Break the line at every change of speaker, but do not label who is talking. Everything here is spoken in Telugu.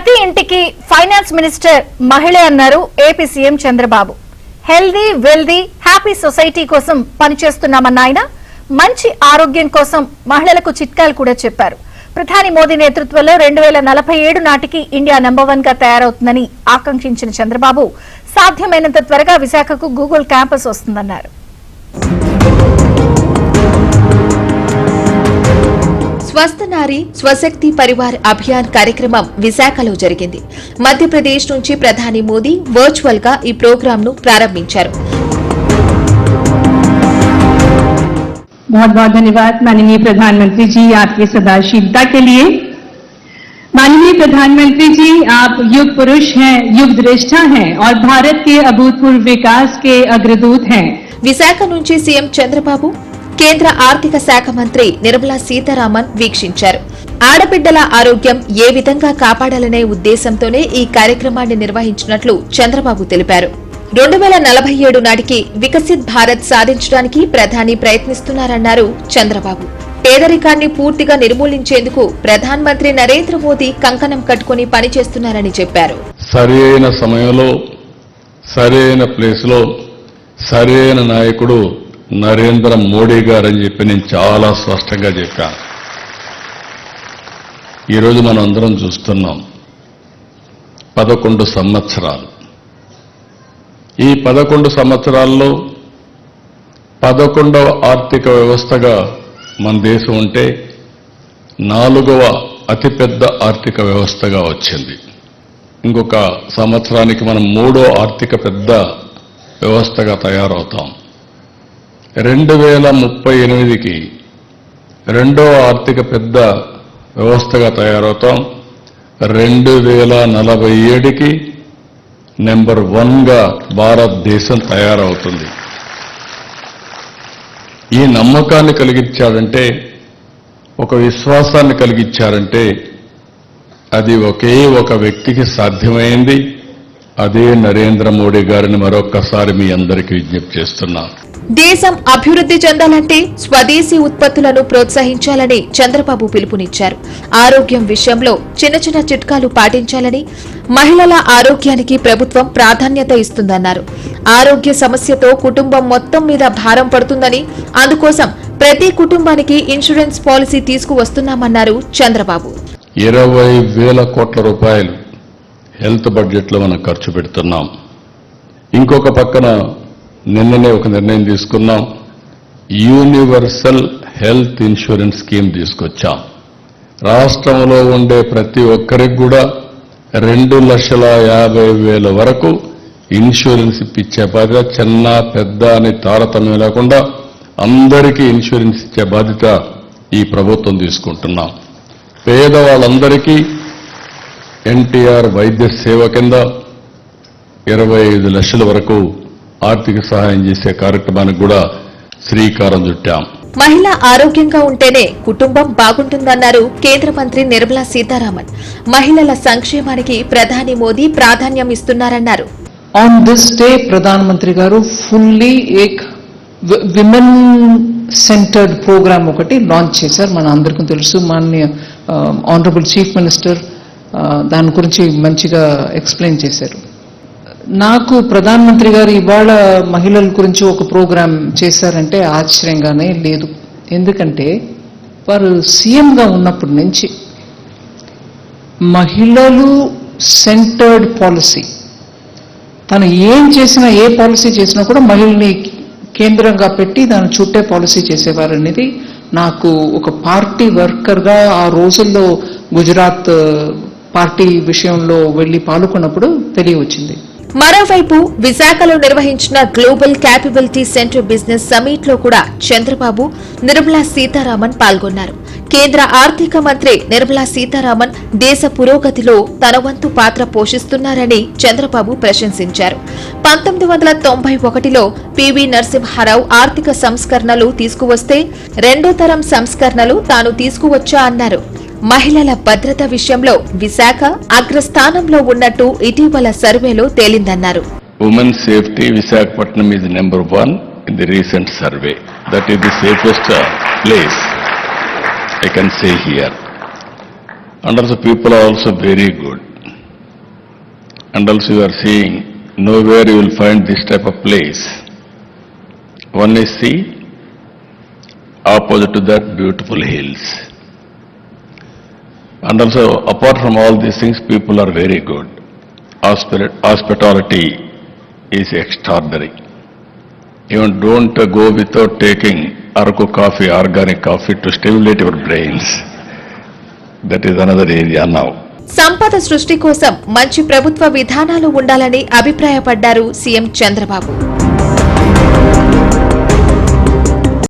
ప్రతి ఇంటికి ఫైనాన్స్ మినిస్టర్ మహిళ అన్నారు AP CM Chandrababu. Healthy wealthy happy society కోసం పనిచేస్తున్నామన్న ఆయన మంచి ఆరోగ్యం కోసం మహిళలకు చిట్కాలు కూడా చెప్పారు. ప్రధాని మోదీ నేతృత్వంలో 2047 నాటికి ఇండియా నంబర్ 1 గా తయారవుతుందని ఆకాంక్షించిన చంద్రబాబు సాధ్యమైనంత త్వరగా విశాఖకు గూగుల్ క్యాంపస్ వస్తుందన్నారు.
స్వస్థ నారి స్వశక్తి పరివార్ అభియాన్ కార్యక్రమం విశాఖలో జరిగింది. మధ్యప్రదేశ్ నుంచి ప్రధాని మోదీ వర్చువల్ గా ఈ ప్రోగ్రామ్ ను ప్రారంభించారు.
बहुत बहुत धन्यवाद माननीय प्रधानमंत्री जी, आपकी सदाशीलता के लिए। माननीय प्रधानमंत्री जी, आप युग पुरुष हैं, युग दृष्टा हैं और भारत के अभूतपूर्व विकास के अग्रदूत हैं.
విశాఖ నుంచి సీఎం చంద్రబాబు కేంద్ర ఆర్థిక శాఖ మంత్రి నిర్మలా సీతారామన్ వీక్షించారు. ఆడబిడ్డల ఆరోగ్యం ఏ విధంగా కాపాడాలనే ఉద్దేశంతోనే ఈ కార్యక్రమాన్ని నిర్వహించినట్లు చంద్రబాబు తెలిపారు. 2047 నాటికి వికసిత్ భారత్ సాధించడానికి ప్రధాని ప్రయత్నిస్తున్నారన్నారు చంద్రబాబు. పేదరికాన్ని పూర్తిగా నిర్మూలించేందుకు ప్రధానమంత్రి నరేంద్ర మోదీ కంకణం కట్టుకుని పనిచేస్తున్నారని చెప్పారు.
సరైన సమయంలో సరైన ప్లేస్ లో సరైన నాయకుడు నరేంద్ర మోడీ గారని చెప్పి నేను చాలా స్పష్టంగా చెప్పాను. ఈరోజు మనం అందరం చూస్తున్నాం 11 సంవత్సరాలు. ఈ 11 సంవత్సరాల్లో 11వ ఆర్థిక వ్యవస్థగా మన దేశం ఉంటే 4వ అతిపెద్ద ఆర్థిక వ్యవస్థగా వచ్చింది. ఇంకొక సంవత్సరానికి మనం 3వ ఆర్థిక పెద్ద వ్యవస్థగా తయారవుతాం. 2038కి 2వ ఆర్థిక పెద్ద వ్యవస్థగా తయారవుతాం. 2047కి నెంబర్ 1గా భారతదేశం తయారవుతుంది. ఈ నమ్మకాన్ని కలిగించారంటే, ఒక విశ్వాసాన్ని కలిగించారంటే అది ఒకే ఒక వ్యక్తికి సాధ్యమైంది. అదే నరేంద్ర మోడీ గారిని మరొక్కసారి మీ అందరికీ విజ్ఞప్తి చేస్తున్నాను.
దేశం అభివృద్ధి చెందాలంటే స్వదేశీ ఉత్పత్తులను ప్రోత్సహించాలని చంద్రబాబు పిలుపునిచ్చారు. ఆరోగ్యం విషయంలో చిన్న చిన్న చిట్కాలు పాటించాలని, మహిళల ఆరోగ్యానికి ప్రభుత్వం ప్రాధాన్యత ఇస్తుందన్నారు. ఆరోగ్య సమస్యతో కుటుంబం మొత్తం మీద భారం పడుతుందని, అందుకోసం ప్రతి కుటుంబానికి ఇన్సూరెన్స్ పాలసీ తీసుకువస్తున్నామన్నారు చంద్రబాబు.
20,000 కోట్ల రూపాయలు హెల్త్ బడ్జెట్లో మనం ఖర్చు పెడుతున్నాం. ఇంకొక పక్కన నిన్ననే ఒక నిర్ణయం తీసుకున్నాం. యూనివర్సల్ హెల్త్ ఇన్సూరెన్స్ స్కీమ్ తీసుకొచ్చాం. రాష్ట్రంలో ఉండే ప్రతి ఒక్కరికి కూడా 2,50,000 వరకు ఇన్సూరెన్స్ ఇప్పించే బాధ్యత, చిన్న పెద్ద అని తారతమ్యం లేకుండా అందరికీ ఇన్సూరెన్స్ ఇచ్చే బాధ్యత ఈ ప్రభుత్వం తీసుకుంటున్నాం. పేదవాళ్ళందరికీ ఎన్టీఆర్ వైద్య సేవ కింద 25 లక్షల వరకు ఆర్థిక సహాయం చేసే కార్యక్రమానికి కూడా శ్రీకారం చుట్టాం.
మహిళ ఆరోగ్యంగా ఉంటేనే కుటుంబం బాగుంటుందన్నారు కేంద్ర మంత్రి నిర్మలా సీతారామన్. మహిళల సంక్షేమానికి ప్రధాని మోదీ ప్రాధాన్యం ఇస్తున్నారన్నారు.
ఆన్ దిస్ డే ప్రధానమంత్రి గారు ఫుల్లీ ఏక్ విమెన్ సెంటర్డ్ ప్రోగ్రామ్ ఒకటి లాంచ్ చేశారు. మన అందరికీ తెలుసు. మాన్య ఆనరబుల్ చీఫ్ మినిస్టర్ దాని గురించి మంచిగా ఎక్స్ప్లెయిన్ చేశారు. నాకు ప్రధానమంత్రి గారు ఇవాళ మహిళల గురించి ఒక ప్రోగ్రాం చేశారంటే ఆశ్చర్యంగానే లేదు. ఎందుకంటే వారు సీఎంగా ఉన్నప్పటి నుంచి మహిళలు సెంటర్డ్ పాలసీ, తను ఏం చేసినా, ఏ పాలసీ చేసినా కూడా మహిళల్ని కేంద్రంగా పెట్టి దాని చుట్టే పాలసీ చేసేవారు అనేది నాకు ఒక పార్టీ వర్కర్గా ఆ రోజుల్లో గుజరాత్ పార్టీ విషయంలో వెళ్లి పాల్గొన్నప్పుడు తెలియవచ్చింది.
మరోవైపు విశాఖలో నిర్వహించిన global capability centre business summit లో కూడా చంద్రబాబు, నిర్మలా సీతారామన్ పాల్గొన్నారు. కేంద్ర ఆర్థిక మంత్రి నిర్మలా సీతారామన్ దేశ పురోగతిలో తన వంతు పాత్ర పోషిస్తున్నారని చంద్రబాబు ప్రశంసించారు. 1991లో పివి నరసింహారావు ఆర్థిక సంస్కరణలు తీసుకువస్తే 2వ తరం సంస్కరణలు తాను తీసుకువచ్చా అన్నారు. మహిళల భద్రత విషయంలో విశాఖ అగ్రస్థానంలో ఉన్నట్టు ఇటీవల సర్వేలో తేలిందన్నారు.
Women safety Visakhapatnam is number 1 in the recent survey. That is the safest place I can say here. And also people are also very good. and also you are seeing nowhere you will find this type of place. One is sea, opposite to that beautiful hills. And also apart from all these things, people are very good. Hospitality is extraordinary. Even don't go without taking Araku coffee, organic coffee to stimulate your brains. That is another area now.
సంపద సృష్టి కోసం మంచి ప్రభుత్వ విధానాలు ఉండాలని అభిప్రాయపడ్డారు సీఎం చంద్రబాబు.